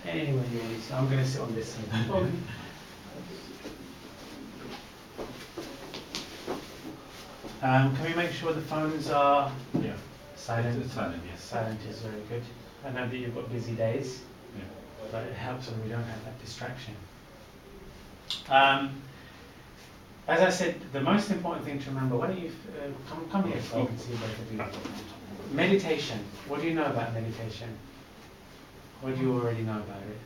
Anyway, I'm going to sit on this side. Okay. Can we make sure the phones are silent? It's silent, yes. Silent is very good. I know that you've got busy days, Yeah. but it helps when we don't have that distraction. As I said, the most important thing to remember, why don't you come here so you can see both of you. Meditation. What do you know about meditation? What do you already know about it?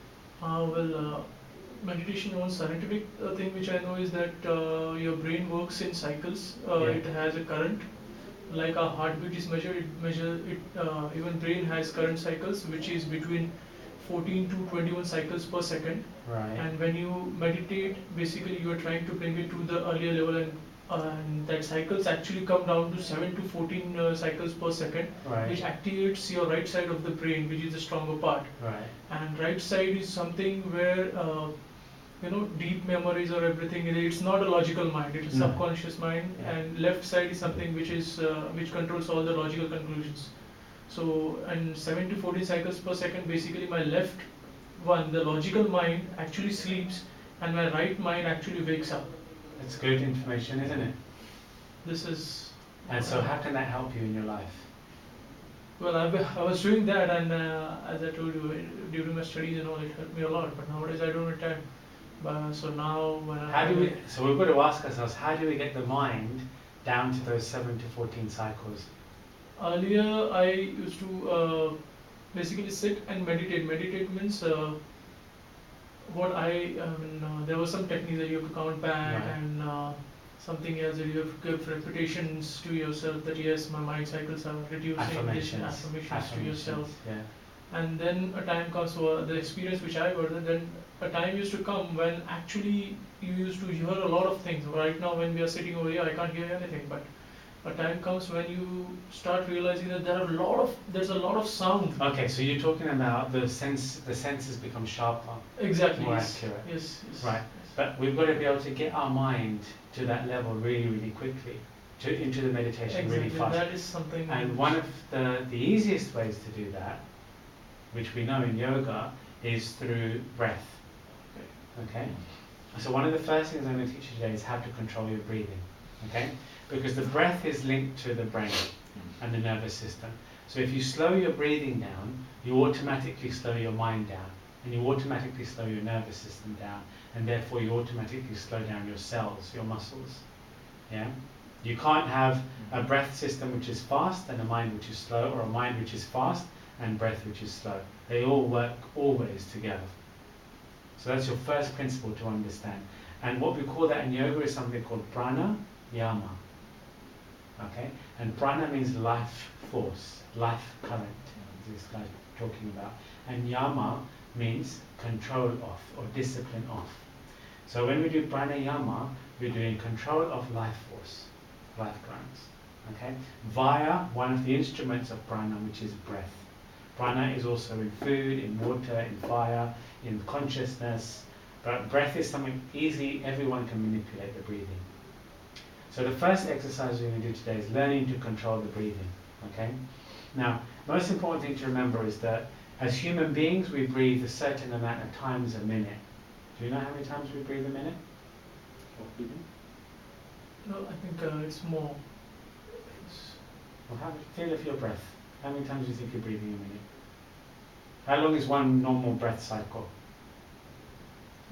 Meditation, one scientific thing which I know is that your brain works in cycles. It has a current, like our heartbeat is measured. Even brain has current cycles, which is between 14 to 21 cycles per second. Right. And when you meditate, basically you are trying to bring it to the earlier level, and that cycles actually come down to 7 to 14 cycles per second, Right. which activates your right side of the brain, which is the stronger part. Right. And right side is something where deep memories or everything. It's not a logical mind; it's a No. subconscious mind. Yeah. And left side is something which controls all the logical conclusions. So, and 7 to 14 cycles per second, basically my left one, the logical mind, actually sleeps, and my right mind actually wakes up. It's good information, isn't it? This is. And so how can that help you in your life? Well, I was doing that, and as I told you, during my studies and all, it helped me a lot. But nowadays I don't have time. So now when So we've got to ask ourselves, how do we get the mind down to those 7 to 14 cycles? Earlier I used to basically sit and meditate. Meditate means there was some technique that you have to count back, Right. and something else that you have to give repetitions to yourself that yes, my mind cycles are reducing. Affirmations to yourself. Yeah. And then a time comes, so the experience which I got, then a time used to come when actually you used to hear a lot of things. Right now when we are sitting over here, I can't hear anything, but a time comes when you start realizing that there's a lot of sound. Okay, so you're talking about the senses become sharper. Exactly. More yes. accurate. Yes. Right. But we've got to be able to get our mind to that level really, really quickly, into the meditation Exactly. really fast. That is something. And one of the easiest ways to do that, which we know in yoga, is through breath. Okay? So one of the first things I'm going to teach you today is how to control your breathing. Okay? Because the breath is linked to the brain and the nervous system. So if you slow your breathing down, you automatically slow your mind down, and you automatically slow your nervous system down, and therefore you automatically slow down your cells, your muscles. Yeah? You can't have a breath system which is fast and a mind which is slow, or a mind which is fast and breath which is slow. They all work always together. So that's your first principle to understand. And what we call that in yoga is something called prana yama. Okay? And prana means life force, life current, this guy's talking about. And yama means control of or discipline of. So when we do pranayama, we're doing control of life force, life currents. Okay? Via one of the instruments of prana, which is breath. Prana is also in food, in water, in fire, in consciousness. But breath is something easy, everyone can manipulate the breathing. So the first exercise we're going to do today is learning to control the breathing. Okay? Now, most important thing to remember is that as human beings, we breathe a certain amount of times a minute. Do you know how many times we breathe a minute? No, I think it's more. Well, feel of your breath. How many times do you think you're breathing a minute? How long is one normal breath cycle?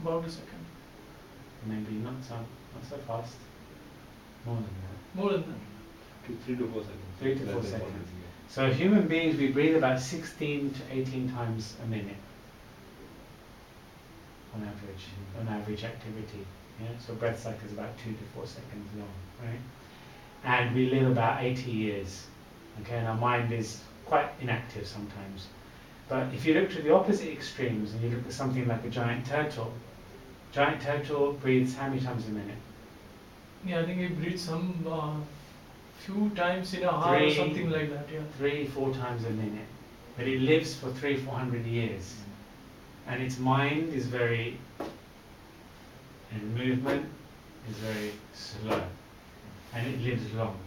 About a second. Maybe not so fast. More than that. More than that. 3 to 4 seconds. 3 to 4 seconds. So human beings, we breathe about 16 to 18 times a minute on average activity. Yeah? So breath cycle is about 2 to 4 seconds long, right? And we live about 80 years. Okay, and our mind is quite inactive sometimes. But if you look to the opposite extremes and you look at something like a giant turtle breathes how many times a minute? Yeah, I think it breathes some few times in a hour or something like that. Yeah. 3-4 times a minute. But it lives for 300-400 years. And its mind is and movement is very slow. And it lives long.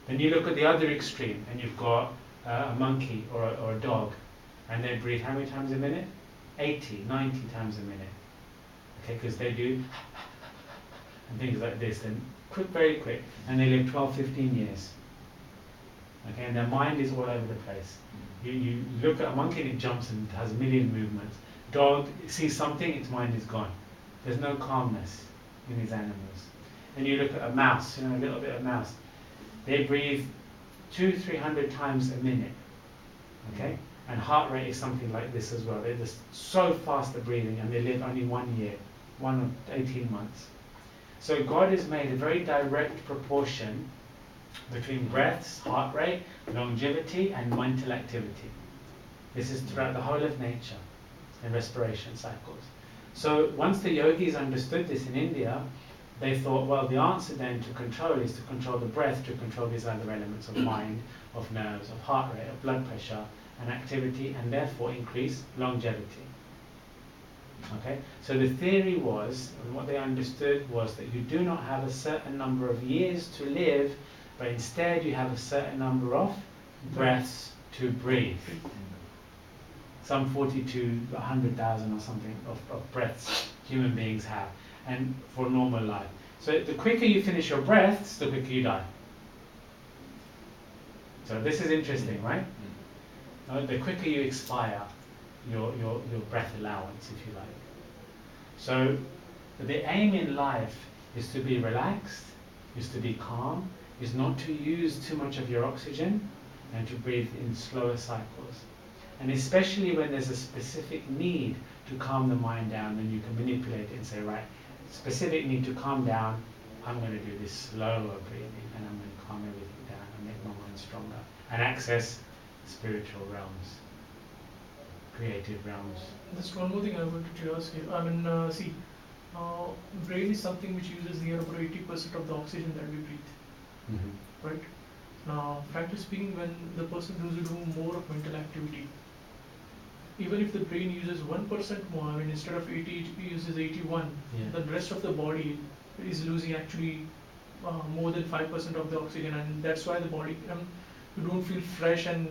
Then you look at the other extreme and you've got a monkey or a dog, and they breathe how many times a minute? 80, 90 times a minute. Okay, because they do and things like this, and quick, very quick, and they live 12, 15 years. Okay, and their mind is all over the place. You look at a monkey and it jumps and has a million movements. Dog sees something, its mind is gone. There's no calmness in these animals. And you look at a mouse, a little bit of mouse. They breathe 200-300 times a minute. Okay, and heart rate is something like this as well. They're just so fast at breathing, and they live only 1 year, 18 months. So God has made a very direct proportion between breaths, heart rate, longevity, and mental activity. This is throughout the whole of nature and respiration cycles. So once the yogis understood this in India, they thought, well, the answer then to control is to control the breath, to control these other elements of mind, of nerves, of heart rate, of blood pressure, and activity, and therefore increase longevity. Okay, so the theory was, and what they understood was that you do not have a certain number of years to live, but instead you have a certain number of breaths to breathe. Some 40 to 100,000 or something of breaths human beings have, and for normal life. So the quicker you finish your breaths, the quicker you die. So this is interesting, right? The quicker you expire your breath allowance, if you like. So the aim in life is to be relaxed, is to be calm, is not to use too much of your oxygen, and to breathe in slower cycles. And especially when there's a specific need to calm the mind down, then you can manipulate it and say, right, specific need to calm down, I'm going to do this slower breathing, and I'm going to calm everything down and make my mind stronger, and access spiritual realms, creative realms. Just one more thing I wanted to ask you. I mean, see, brain is something which uses near about 80% of the oxygen that we breathe, right? Now, frankly speaking, when the person does do more of mental activity, even if the brain uses 1% more, I mean, instead of 80, it uses 81, the rest of the body is losing actually more than 5% of the oxygen, and that's why the body, you don't feel fresh and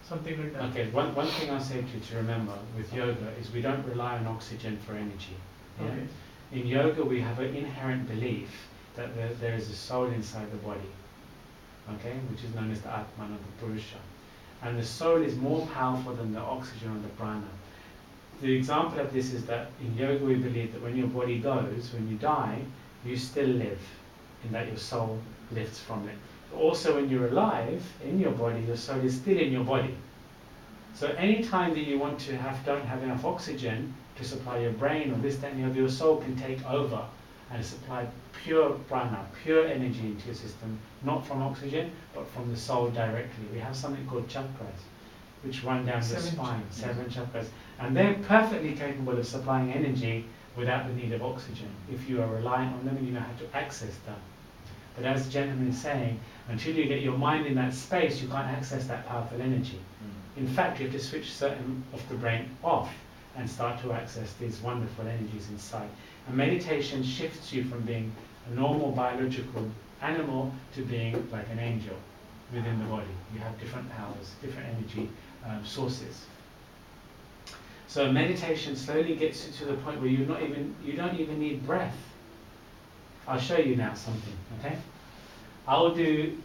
something like that. Okay, one thing I'll say to remember with yoga is we don't rely on oxygen for energy. Yeah? Okay. In yoga, we have an inherent belief that there is a soul inside the body, okay, which is known as the Atman or the Purusha. And the soul is more powerful than the oxygen or the prana. The example of this is that in yoga we believe that when your body goes, when you die, you still live, in that your soul lifts from it. Also, when you're alive in your body, your soul is still in your body. So any time that you want to don't have enough oxygen to supply your brain or this, that, and the other, your soul can take over and supply pure prana, pure energy into your system, not from oxygen, but from the soul directly. We have something called chakras, which run down your spine, 7 chakras, and they're perfectly capable of supplying energy without the need of oxygen, if you are reliant on them and you know how to access them. But as the gentleman is saying, until you get your mind in that space, you can't access that powerful energy. In fact, you have to switch certain of the brain off and start to access these wonderful energies inside. And meditation shifts you from being a normal biological animal to being like an angel within the body. You have different powers, different energy sources. So meditation slowly gets you to the point where you don't even need breath. I'll show you now something, okay? I'll do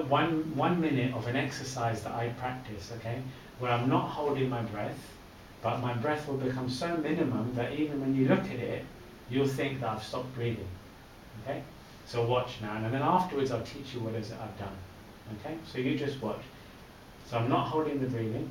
1 minute of an exercise that I practice, okay, where I'm not holding my breath, but my breath will become so minimum that even when you look at it, you'll think that I've stopped breathing, okay? So watch now, and then afterwards I'll teach you what it is that I've done, okay? So you just watch. So I'm not holding the breathing.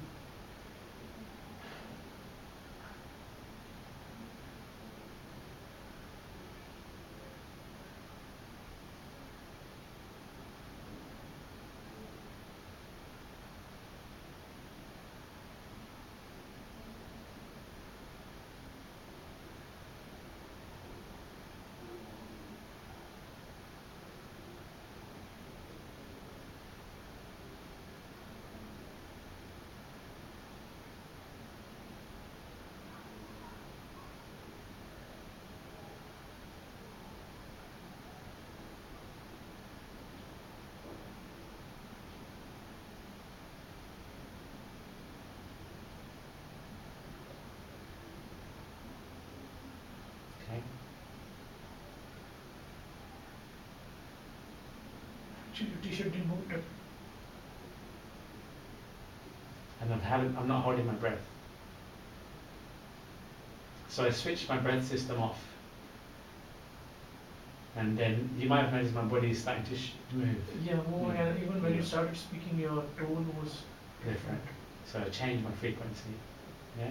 Actually, your t-shirt didn't move it. And I'm not holding my breath. So I switched my breath system off. And then you might have noticed my body is starting to move. Yeah, moving, and even when you started speaking, your tone was Different. So I changed my frequency. Yeah.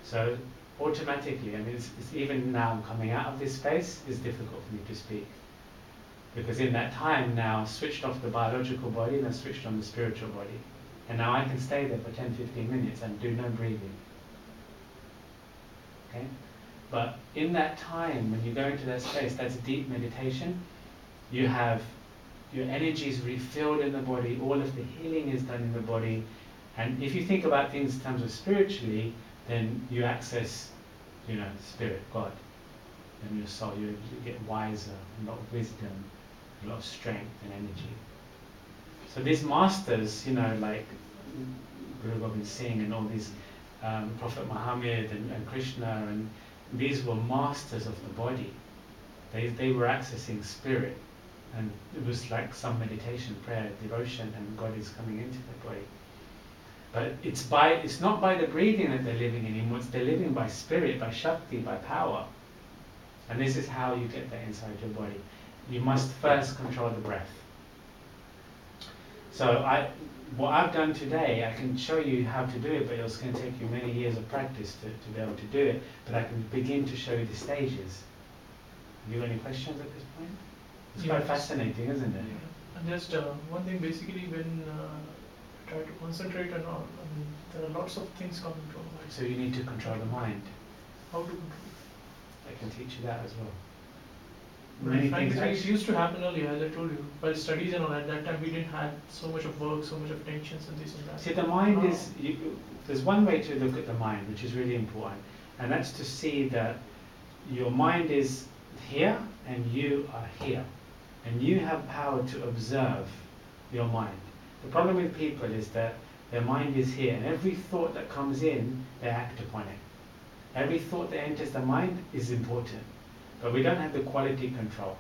So automatically, I mean, it's even now coming out of this space is difficult for me to speak. Because in that time now, I switched off the biological body and I switched on the spiritual body. And now I can stay there for 10-15 minutes and do no breathing. Okay? But in that time, when you go into that space, that's deep meditation. You have your energy is refilled in the body, all of the healing is done in the body. And if you think about things in terms of spiritually, then you access, spirit, God. And your soul, you get wiser, a lot of wisdom, a lot of strength and energy. So these masters, like Guru Gobind Singh and all these, Prophet Muhammad and Krishna, and these were masters of the body. They were accessing spirit, and it was like some meditation, prayer, devotion, and God is coming into their body. But it's not by the breathing that they're living anymore. They're living by spirit, by Shakti, by power. And this is how you get that inside your body. You must first control the breath. So what I've done today, I can show you how to do it, but it's going to take you many years of practice to be able to do it. But I can begin to show you the stages. Have you got any questions at this point? It's quite fascinating, isn't it? Yeah. And just one thing, basically, when I try to concentrate and all, there are lots of things coming from my mind. So you need to control the mind. How to control? I can teach you that as well. Many things. It used to happen earlier, as I told you. While studies and all, at that time we didn't have so much of work, so much of tensions and this and that. See, the mind is, there's one way to look at the mind, which is really important, and that's to see that your mind is here and you are here. And you have power to observe your mind. The problem with people is that their mind is here, and every thought that comes in, they act upon it. Every thought that enters the mind is important. But we don't have the quality control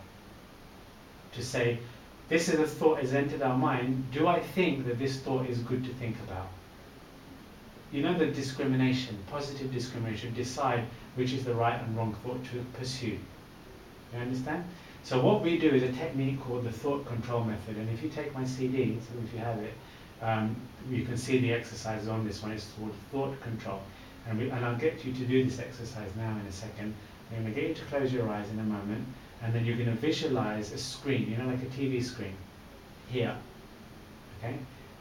to say, this is a thought has entered our mind, do I think that this thought is good to think about? You know, the discrimination, positive discrimination, decide which is the right and wrong thought to pursue. You understand? So what we do is a technique called the thought control method, and if you take my CD, so if you have it, you can see the exercises on this one. It's called thought control. And I'll get you to do this exercise now in a second. I'm going to get you to close your eyes in a moment, and then you're going to visualize a screen, like a TV screen, here, okay?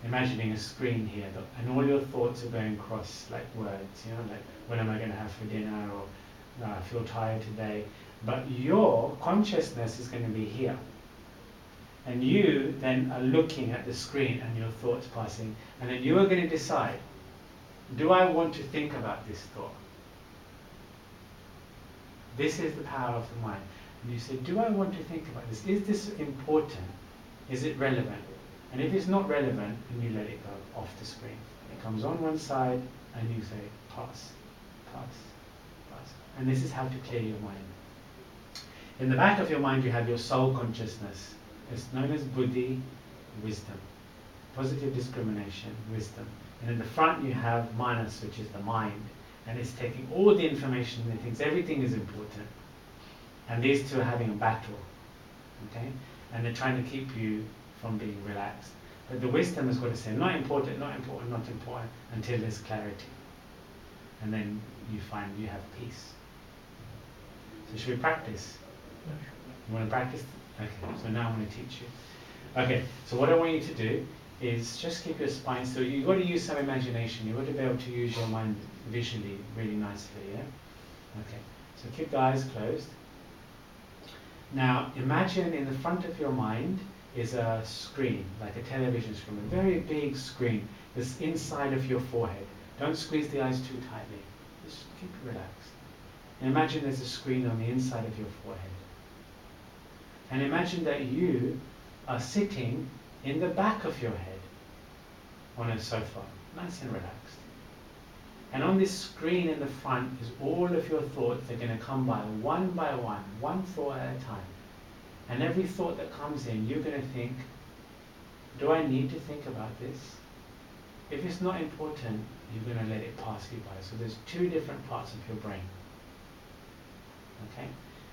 Imagining a screen here, and all your thoughts are going across like words, like what am I going to have for dinner, or I feel tired today. But your consciousness is going to be here. And you then are looking at the screen and your thoughts passing, and then you are going to decide, do I want to think about this thought? This is the power of the mind. And you say, do I want to think about this? Is this important? Is it relevant? And if it's not relevant, then you let it go off the screen. It comes on one side and you say, pass, pass, pass. And this is how to clear your mind. In the back of your mind you have your soul consciousness. It's known as buddhi, wisdom. Positive discrimination, wisdom. And in the front you have manas, which is the mind. And it's taking all the information and it thinks everything is important. And these two are having a battle. Okay? And they're trying to keep you from being relaxed. But the wisdom has got to say, not important, not important, not important, until there's clarity. And then you find you have peace. So should we practice? You want to practice? Okay, so now I'm going to teach you. Okay, so what I want you to do is just keep your spine still. You've got to use some imagination. You've got to be able to use your mind visually really nicely, yeah? Okay, so keep the eyes closed. Now imagine in the front of your mind is a screen, like a television screen, a very big screen that's inside of your forehead. Don't squeeze the eyes too tightly. Just keep it relaxed. And imagine there's a screen on the inside of your forehead. And imagine that you are sitting in the back of your head on a sofa, nice and relaxed. And on this screen in the front is all of your thoughts. They're going to come by one, one thought at a time. And every thought that comes in, you're going to think, do I need to think about this? If it's not important, you're going to let it pass you by. So there's two different parts of your brain. Okay?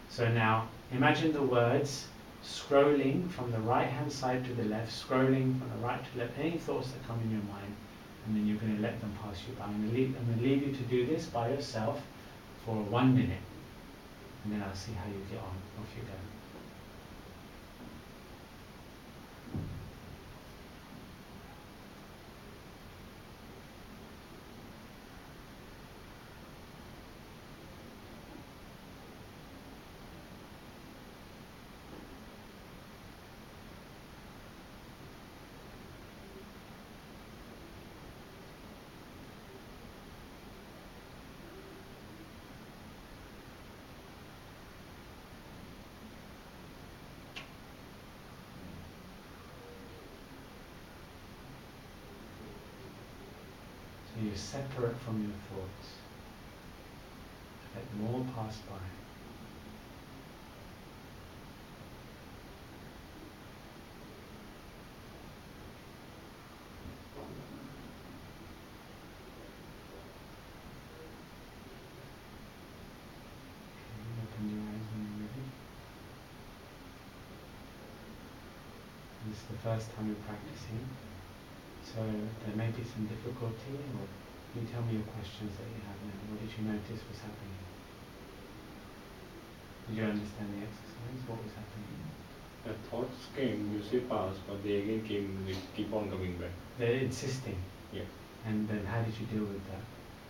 So now, imagine the words scrolling from the right hand side to the left, scrolling from the right to the left, any thoughts that come in your mind, and then you're going to let them pass you by. I'm going to leave you to do this by yourself for 1 minute, and then I'll see how you get on. Off you go. So you're separate from your thoughts. Let them all pass by. Open your eyes when you're ready. This is the first time you're practicing, so there may be some difficulty, or you tell me your questions that you have now. What did you notice was happening? Did you understand the exercise? What was happening? The thoughts came, you say pass, but they again came, they keep on coming back. They're insisting. Yeah. And then how did you deal with that?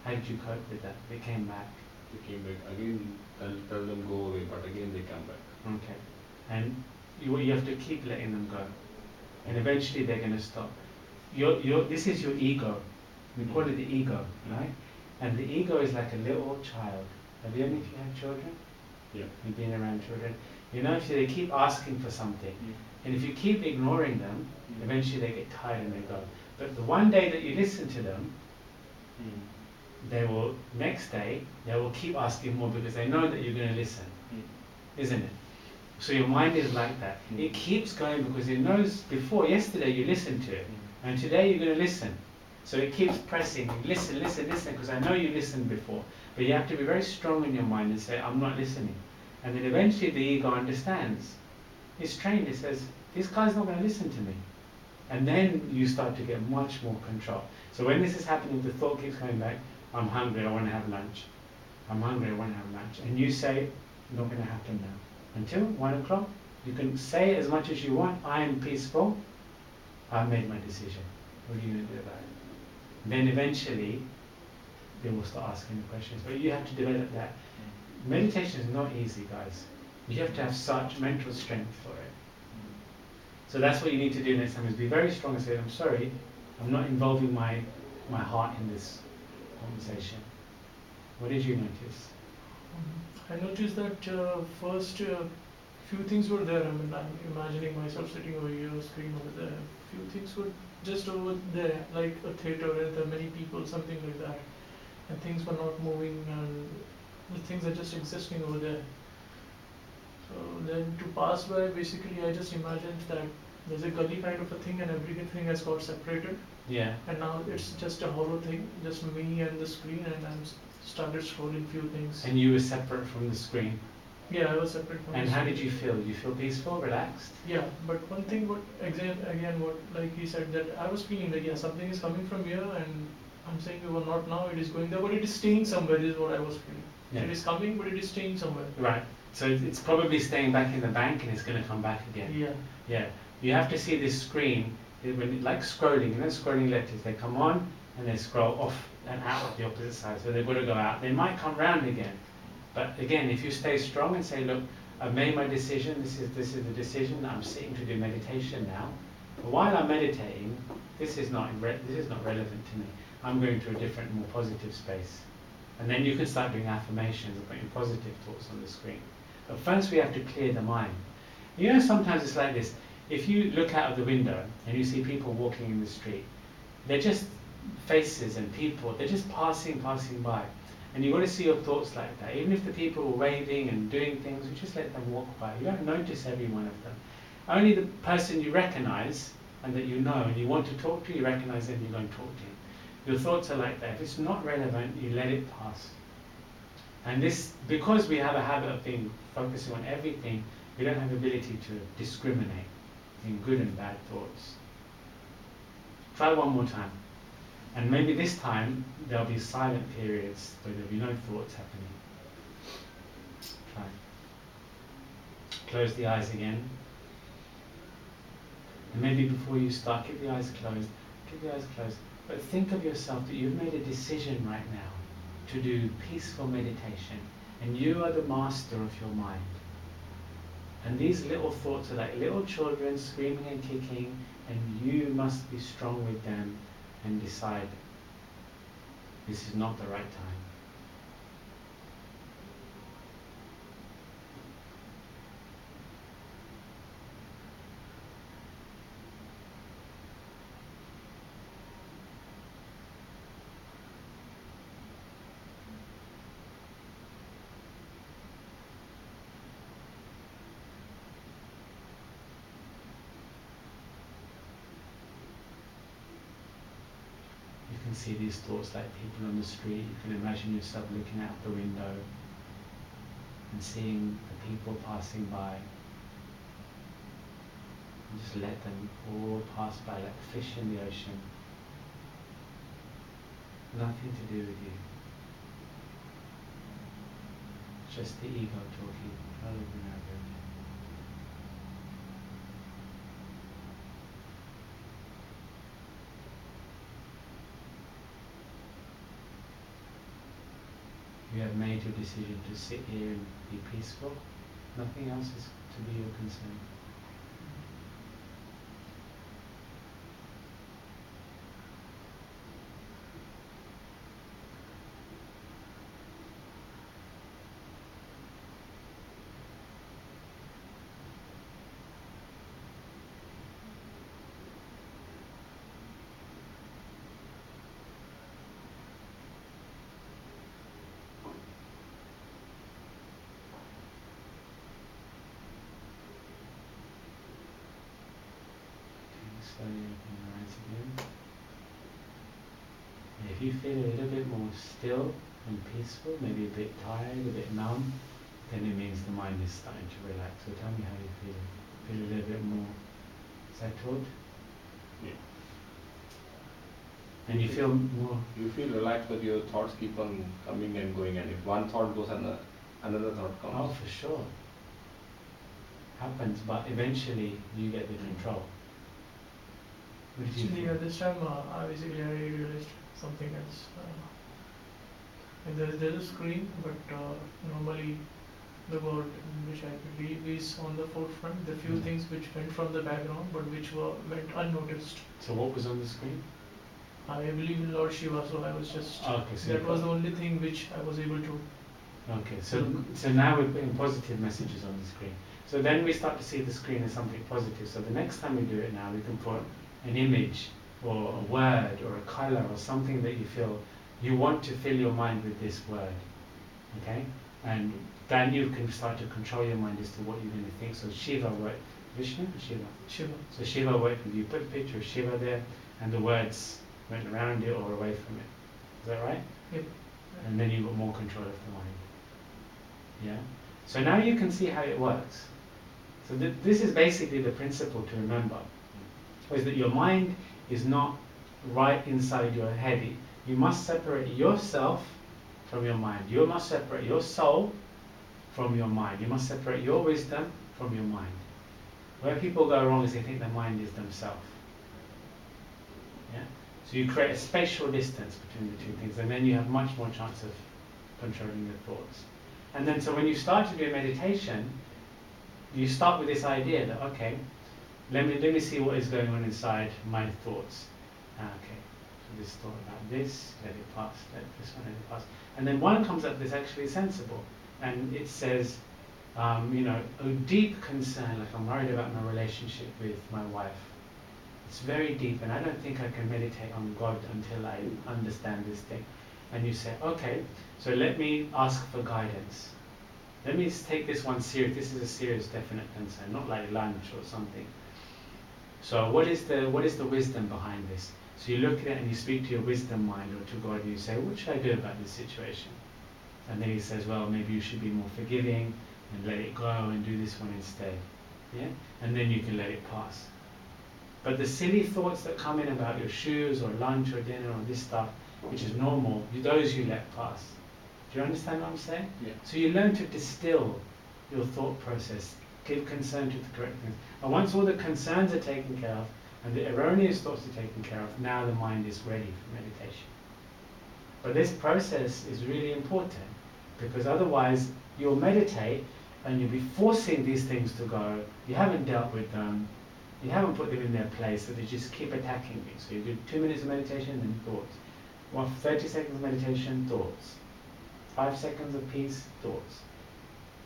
How did you cope with that? They came back. They came back. Again, tell them go away, but again they come back. Okay. And you have to keep letting them go. And eventually they're going to stop. This is your ego. We call it the ego, right? And the ego is like a little child. Have you ever, if you have children? Yeah. You've been around children. You know, if they keep asking for something, and if you keep ignoring them, eventually they get tired and they go. But the one day that you listen to them, they will, next day, they will keep asking more because they know that you're going to listen, isn't it? So your mind is like that. It keeps going because it knows yesterday you listened to it, and today you're going to listen. So it keeps pressing, listen, listen, listen, because I know you listened before. But you have to be very strong in your mind and say, I'm not listening. And then eventually the ego understands. It's trained, it says, this guy's not going to listen to me. And then you start to get much more control. So when this is happening, the thought keeps coming back, I'm hungry, I want to have lunch. I'm hungry, I want to have lunch. And you say, not going to happen now. Until 1 o'clock, you can say as much as you want, I am peaceful, I've made my decision. What are you going to do about it? Then eventually, they will start asking the questions. But you have to develop that. Meditation is not easy, guys. You have to have such mental strength for it. So that's what you need to do next time, is be very strong and say, I'm sorry, I'm not involving my heart in this conversation. What did you notice? I noticed that first few things were there. I mean, I'm imagining myself sitting over here, screen over there. Few things were just over there, like a theater where there are many people, something like that. And things were not moving, and the things are just existing over there. So then to pass by, basically I just imagined that there's a gully kind of a thing and everything has got separated. Yeah. And now it's just a hollow thing, just me and the screen, and I'm started scrolling few things. And you were separate from the screen. Yeah, I was separate from And the how screen. did you feel? You feel peaceful, relaxed? Yeah, but one thing, what again, what like he said, that I was feeling that something is coming from here, and I'm saying, well, not now, it is going there, but it is staying somewhere. This is what I was feeling. Yeah. It is coming, but it is staying somewhere. Right. So it's probably staying back in the bank and it's going to come back again. Yeah. Yeah. You have to see this screen, like scrolling, scrolling letters. They come on and they scroll off and out of the opposite side. So they've got to go out. They might come round again. But again, if you stay strong and say, look, I've made my decision. This is the decision. I'm sitting to do meditation now. But while I'm meditating, this is not relevant to me. I'm going to a different, more positive space. And then you can start doing affirmations and putting positive thoughts on the screen. But first we have to clear the mind. You know, sometimes it's like this. If you look out of the window and you see people walking in the street, they're just faces and people. They're just passing by. And you've got to see your thoughts like that. Even if the people are waving and doing things, you just let them walk by. You don't notice every one of them. Only the person you recognize and that you know and you want to talk to, you recognize it and you go and talk to him. Your thoughts are like that. If it's not relevant, you let it pass. And this, because we have a habit of focusing on everything, we don't have the ability to discriminate in good and bad thoughts. Try one more time. And maybe this time there'll be silent periods where there'll be no thoughts happening. Try. Close the eyes again. And maybe before you start, keep the eyes closed. Keep the eyes closed. But think of yourself that you've made a decision right now to do peaceful meditation. And you are the master of your mind. And these little thoughts are like little children screaming and kicking, and you must be strong with them and decide this is not the right time. You can see these thoughts like people on the street. You can imagine yourself looking out the window and seeing the people passing by. And just let them all pass by like fish in the ocean. Nothing to do with you. Just the ego talking over and over again. You have made your decision to sit here and be peaceful. Nothing else is to be your concern. Slowly open your eyes again. And if you feel a little bit more still and peaceful, maybe a bit tired, a bit numb, then it means the mind is starting to relax. So tell me how you feel. Feel a little bit more settled? Yeah. And you feel more... You feel relaxed, but your thoughts keep on coming and going, and if one thought goes, another thought comes. Oh, for sure. Happens, but eventually you get the control. What did you Actually, feel? at this time, I realized something else. And there's a screen, but normally the word which I believe is on the forefront. The few things which went from the background, but which went unnoticed. So what was on the screen? I believe in Lord Shiva, so I was just. Okay, so that was the only thing which I was able to. Okay, so now we're putting positive messages on the screen. So then we start to see the screen as something positive. So the next time we do it now, we can put an image or a word or a color or something that you feel you want to fill your mind with this word. Okay? And then you can start to control your mind as to what you're going to think. So Shiva worked. Vishnu or Shiva? Shiva. So Shiva worked with you. Put a picture of Shiva there and the words went around it or away from it. Is that right? Yep. And then you've got more control of the mind. Yeah? So now you can see how it works. So this is basically the principle to remember, is that your mind is not right inside your head. You must separate yourself from your mind. You must separate your soul from your mind. You must separate your wisdom from your mind. Where people go wrong is they think the mind is themselves. Yeah? So you create a spatial distance between the two things, and then you have much more chance of controlling your thoughts. And then so when you start to do meditation, you start with this idea that, okay, let me see what is going on inside my thoughts. Okay, so this thought about this, let it pass, let this one, let it pass. And then one comes up that's actually sensible, and it says, a deep concern, like I'm worried about my relationship with my wife. It's very deep, and I don't think I can meditate on God until I understand this thing. And you say, okay, so let me ask for guidance. Let me take this one serious. This is a serious, definite concern, not like lunch or something. So what is the wisdom behind this? So you look at it and you speak to your wisdom mind or to God and you say, what should I do about this situation? And then he says, well, maybe you should be more forgiving and let it go and do this one instead. Yeah? And then you can let it pass. But the silly thoughts that come in about your shoes or lunch or dinner or this stuff, which is normal, those you let pass. Do you understand what I'm saying? Yeah. So you learn to distill your thought process, give concern to the correct things. And once all the concerns are taken care of and the erroneous thoughts are taken care of, now the mind is ready for meditation. But this process is really important because otherwise you'll meditate and you'll be forcing these things to go. You haven't dealt with them. You haven't put them in their place, so they just keep attacking you. So you do 2 minutes of meditation, then thoughts. 30 seconds of meditation, thoughts. 5 seconds of peace, thoughts.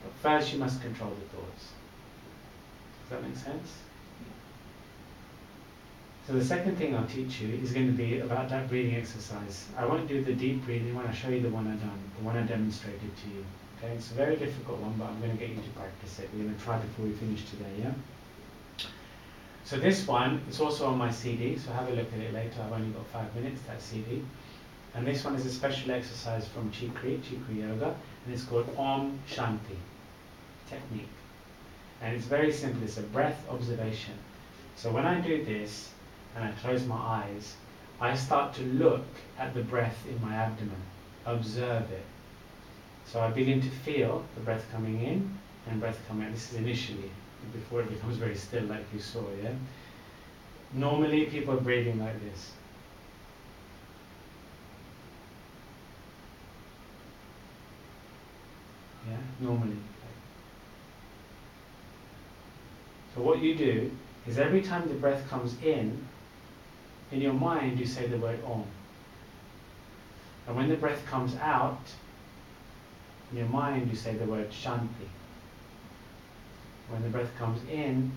But first you must control the thoughts. Does that make sense? So the second thing I'll teach you is going to be about that breathing exercise. I won't do the deep breathing one, I'll show you the one I've done, the one I demonstrated to you. Okay, it's a very difficult one, but I'm going to get you to practice it. We're going to try before we finish today, yeah? So this one, it's also on my CD, so have a look at it later. I've only got 5 minutes, that CD. And this one is a special exercise from Chikri Yoga, and it's called Om Shanti technique. And it's very simple, it's a breath observation. So when I do this, and I close my eyes, I start to look at the breath in my abdomen, observe it. So I begin to feel the breath coming in and breath coming out. This is initially, before it becomes very still like you saw, yeah? Normally people are breathing like this. Yeah, normally. So what you do is every time the breath comes in your mind you say the word Om. And when the breath comes out, in your mind you say the word Shanti. When the breath comes in,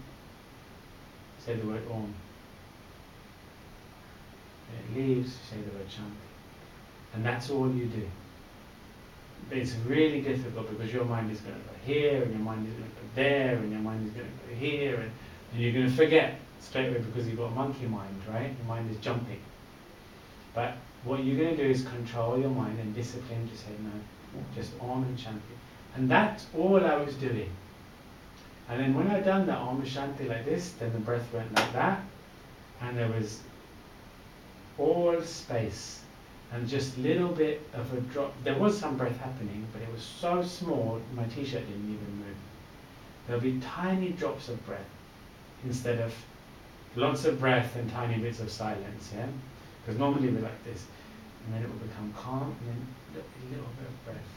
say the word Om. When it leaves, say the word Shanti. And that's all you do. It's really difficult because your mind is going to go here, and your mind is going to go there, and your mind is going to go here, and you're going to forget straight away because you've got a monkey mind, right? Your mind is jumping. But what you're going to do is control your mind and discipline to say no, just Om and Shanti. And that's all I was doing. And then when I'd done that Om and Shanti like this, then the breath went like that, and there was all space. And just little bit of a drop. There was some breath happening, but it was so small, my t-shirt didn't even move. There'll be tiny drops of breath instead of lots of breath and tiny bits of silence, yeah? Because normally we're like this. And then it will become calm, and then a little bit of breath.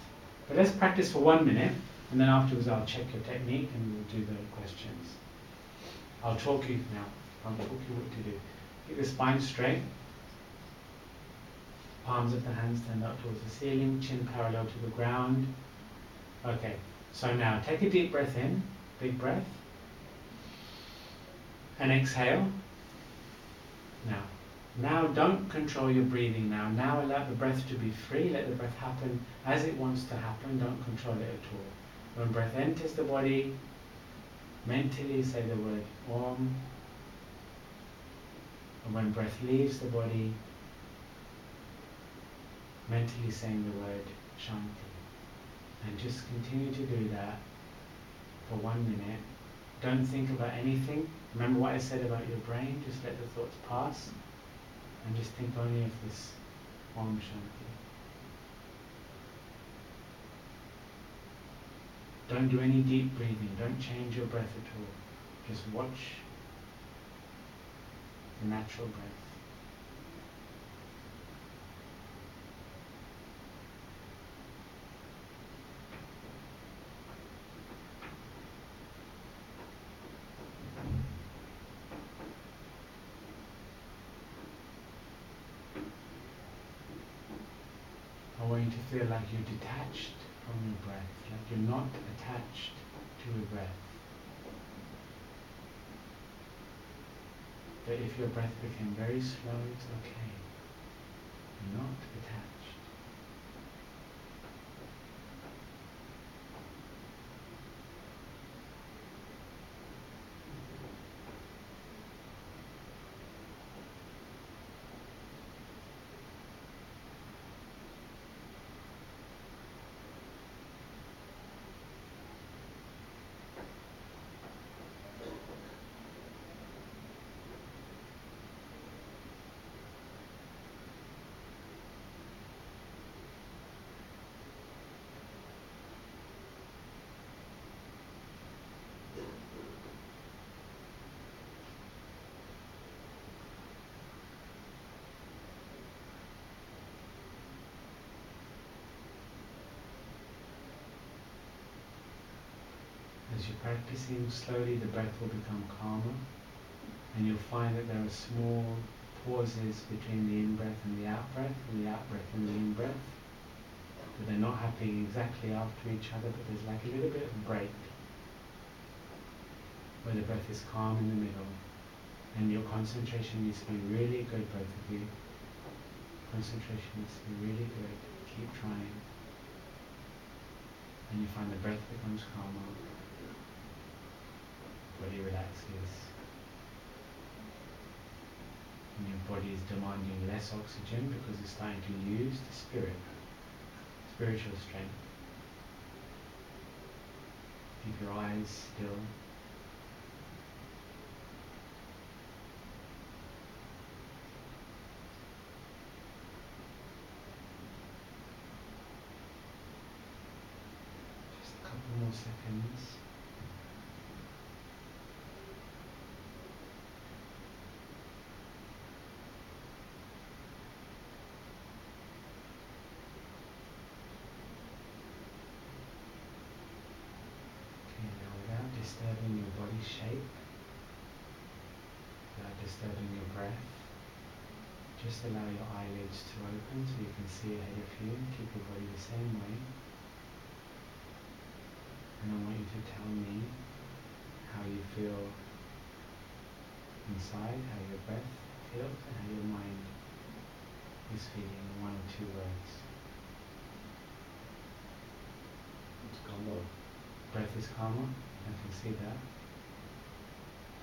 But let's practice for 1 minute, and then afterwards I'll check your technique and we'll do the questions. I'll talk you now. I'll talk you what to do. Keep the spine straight. Palms of the hands stand up towards the ceiling, chin parallel to the ground. Okay, so now take a deep breath in, big breath. And exhale. Now don't control your breathing now. Now allow the breath to be free, let the breath happen as it wants to happen, don't control it at all. When breath enters the body, mentally say the word Om. And when breath leaves the body, mentally saying the word Shanti. And just continue to do that for 1 minute. Don't think about anything. Remember what I said about your brain? Just let the thoughts pass. And just think only of this Om Shanti. Don't do any deep breathing. Don't change your breath at all. Just watch the natural breath. I want you to feel like you're detached from your breath, like you're not attached to your breath. But if your breath became very slow, it's okay. You're not attached. As you're practicing, slowly the breath will become calmer, and you'll find that there are small pauses between the in-breath and the out-breath, and the out-breath and the in-breath. But they're not happening exactly after each other, but there's like a little bit of break where the breath is calm in the middle. And your concentration needs to be really good, both of you. Concentration needs to be really good. Keep trying. And you find the breath becomes calmer. Body relaxes. And your body is demanding less oxygen because it's starting to use the spirit, spiritual strength. Keep your eyes still. Just a couple more seconds. Disturbing your body shape, without disturbing your breath. Just allow your eyelids to open so you can see ahead of you. Keep your body the same way. And I want you to tell me how you feel inside, how your breath feels, and how your mind is feeling in 1 or 2 words. It's calmer. Breath is calmer. I can see that.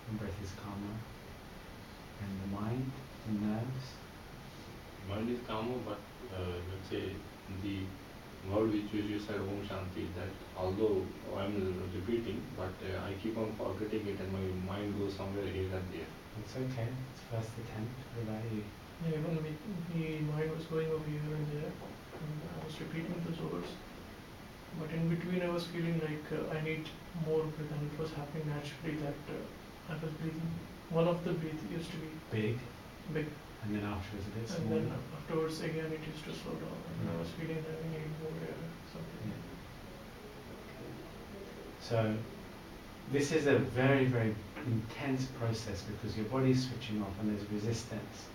And breath is calmer. And the mind, the nerves. Mind is calmer, but let's say the word which you said, Om Shanti, that although I'm repeating, but I keep on forgetting it and my mind goes somewhere here and there. It's okay. It's first attempt. What about you? Yeah, even the mind was going over here and there, and I was repeating those words. But in between I was feeling like I need more breath, and it was happening naturally that I was breathing. One of the breath used to be Big. big, And then afterwards a bit and smaller. then afterwards again it used to slow down, and I was feeling that I need more air, something. Yeah. So this is a very, very intense process because your body's switching off and there's resistance.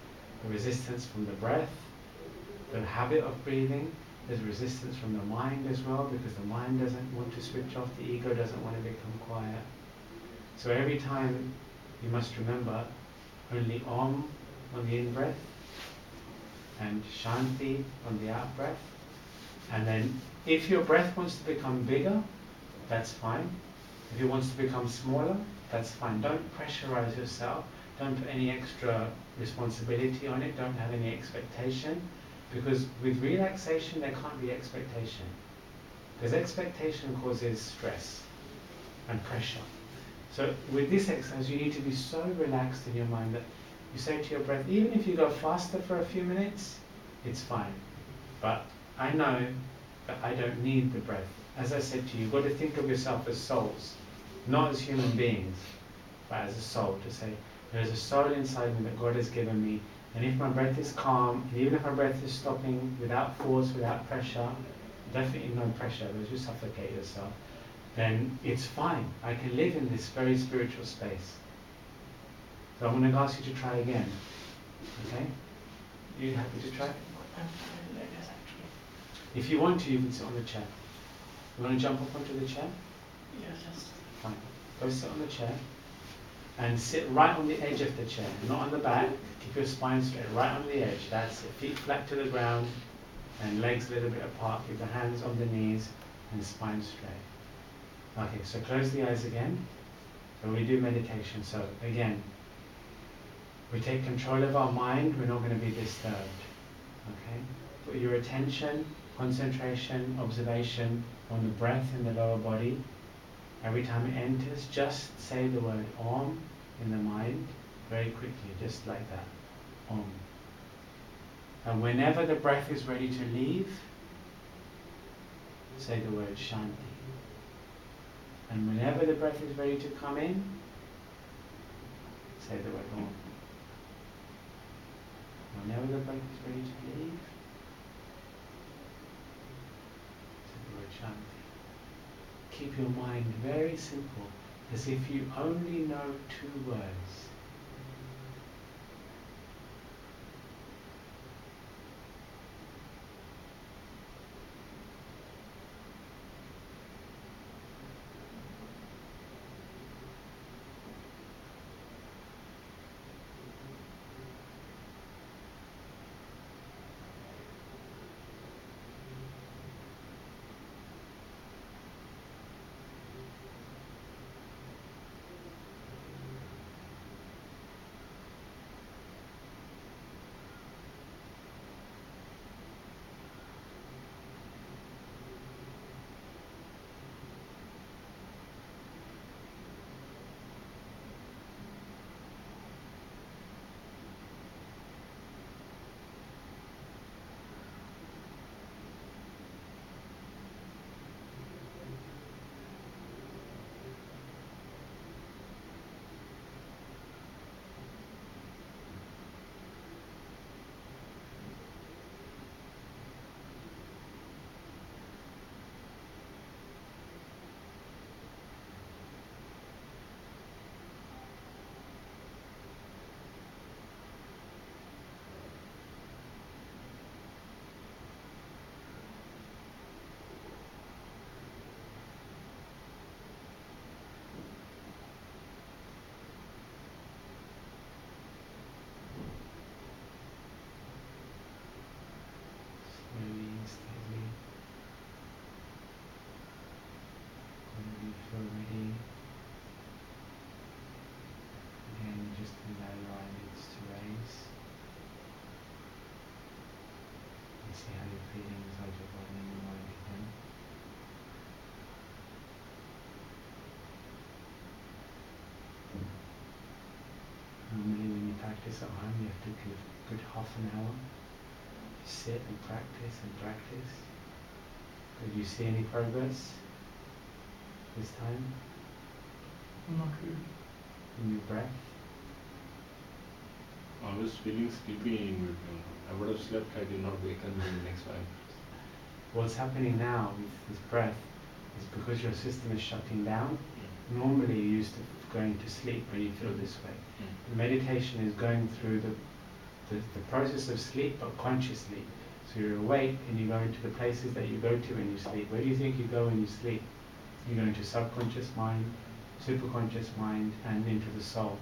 The resistance from the breath, the habit of breathing. There's resistance from the mind as well because the mind doesn't want to switch off, the ego doesn't want to become quiet. So every time you must remember only Om on the in-breath and Shanti on the out-breath. And then if your breath wants to become bigger, that's fine. If it wants to become smaller, that's fine. Don't pressurize yourself. Don't put any extra responsibility on it. Don't have any expectation. Because with relaxation, there can't be expectation. Because expectation causes stress and pressure. So with this exercise, you need to be so relaxed in your mind that you say to your breath, even if you go faster for a few minutes, it's fine. But I know that I don't need the breath. As I said to you, you've got to think of yourself as souls, not as human beings, but as a soul. To say, there's a soul inside me that God has given me. And if my breath is calm, and even if my breath is stopping without force, without pressure, definitely no pressure, because you suffocate yourself, then it's fine. I can live in this very spiritual space. So I'm going to ask you to try again. Okay? You happy to try? If you want to, you can sit on the chair. You want to jump up onto the chair? Yes, yes. Fine. Go sit on the chair. And sit right on the edge of the chair, not on the back. Keep your spine straight, right on the edge. That's it. Feet flat to the ground and legs a little bit apart. Keep the hands on the knees and spine straight. Okay, so close the eyes again. So we do meditation. So again, we take control of our mind. We're not going to be disturbed. Okay? Put your attention, concentration, observation on the breath in the lower body. Every time it enters, just say the word Om in the mind very quickly, just like that. Om. And whenever the breath is ready to leave, say the word Shanti. And whenever the breath is ready to come in, say the word Om. Whenever the breath is ready to leave, say the word Shanti. keep your mind very simple, as if you only know 2 words. Slowly and steadily. Whenever you feel ready, again just allow your eyelids to raise and see how you're feeling inside your body and your mind again. Normally when you practice at home you have to give a good half an hour. Sit and practice and practice. Did you see any progress this time Not really. in your breath? I was feeling sleepy in between. I would have slept had you not wakened me in the next 5 minutes. What's happening now with this breath is because your system is shutting down. Normally you're used to going to sleep when you feel this way. The meditation is going through the process of sleep, but consciously. So you're awake and you go into the places that you go to when you sleep. Where do you think you go when you sleep? You go into subconscious mind, superconscious mind, and into the soul.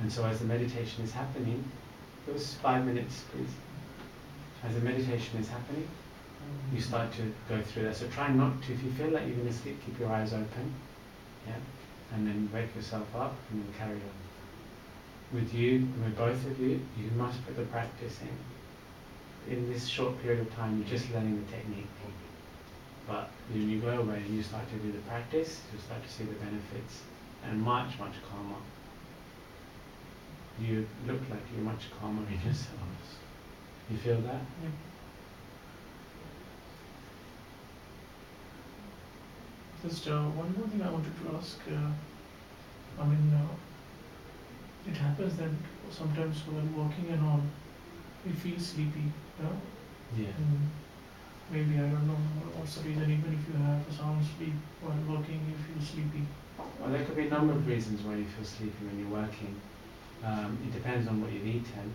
And so as the meditation is happening, give us 5 minutes please. As the meditation is happening, you start to go through that. So try not to, if you feel like you're going to sleep, keep your eyes open, yeah, and then wake yourself up and then carry on. With you, with both of you, you must put the practice in. In this short period of time, you're just learning the technique. But when you go away and you start to do the practice, you'll start to see the benefits, and much, much calmer. You look like you're much calmer in yourselves. You feel that? Yeah. Just one more thing I wanted to ask. It happens that sometimes while working and all, we feel sleepy. Yeah. Maybe, I don't know what's the reason, even if you have a sound sleep while working, you feel sleepy. Well, there could be a number of reasons why you feel sleepy when you're working. It depends on what you've eaten.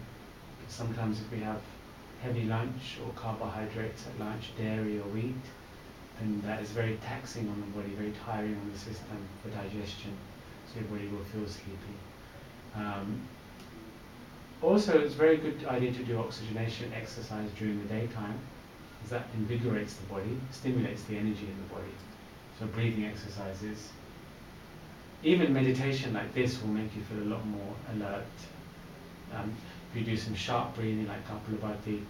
Sometimes if we have heavy lunch or carbohydrates at lunch, dairy or wheat, then that is very taxing on the body, very tiring on the system for digestion. So your body will feel sleepy. Also, it's a very good idea to do oxygenation exercise during the daytime, because that invigorates the body, stimulates the energy in the body. So breathing exercises, even meditation like this will make you feel a lot more alert. If you do some sharp breathing like Kapalabhati,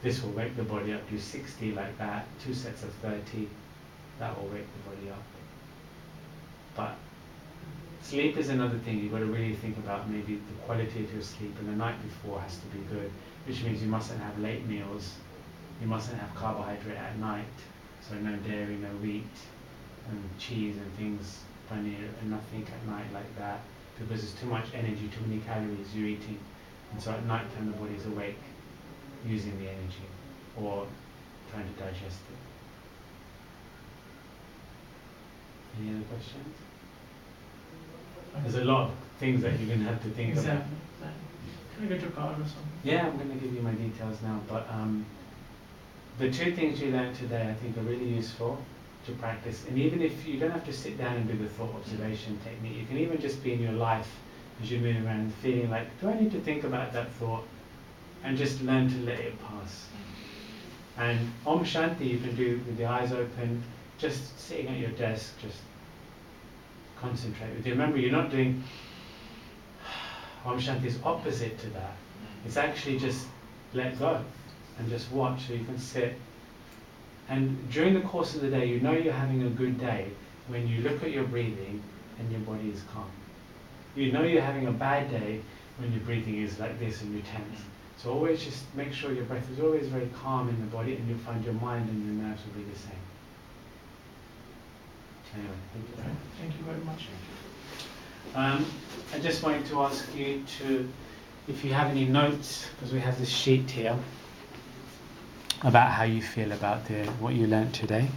this will wake the body up. Do 60 like that, 2 sets of 30, that will wake the body up. But sleep is another thing. You've got to really think about maybe the quality of your sleep, and the night before has to be good, which means you mustn't have late meals, you mustn't have carbohydrate at night, so no dairy, no wheat, and cheese and things, paneer, and nothing at night like that, because there's too much energy, too many calories you're eating, and so at night time the body's awake, using the energy, or trying to digest it. Any other questions? There's a lot of things that you're going to have to think about. Exactly. Can I get your card or something? Yeah, I'm going to give you my details now, but the two things you learned today I think are really useful to practice. And even if you don't have to sit down and do the thought observation technique, you can even just be in your life as you move around feeling like, do I need to think about that thought? And just learn to let it pass. And Om Shanti you can do with the eyes open, just sitting at your desk, just concentrate with you. Remember, you're not doing Om Shanti is opposite to that. It's actually just let go and just watch, so you can sit. And during the course of the day, you know you're having a good day when you look at your breathing and your body is calm. You know you're having a bad day when your breathing is like this and you're tense. So always just make sure your breath is always very calm in the body, and you'll find your mind and your nerves will be the same. Anyway, thank you. Thank you very much. I just wanted to ask you to, if you have any notes, because we have this sheet here, about how you feel about what you learnt today.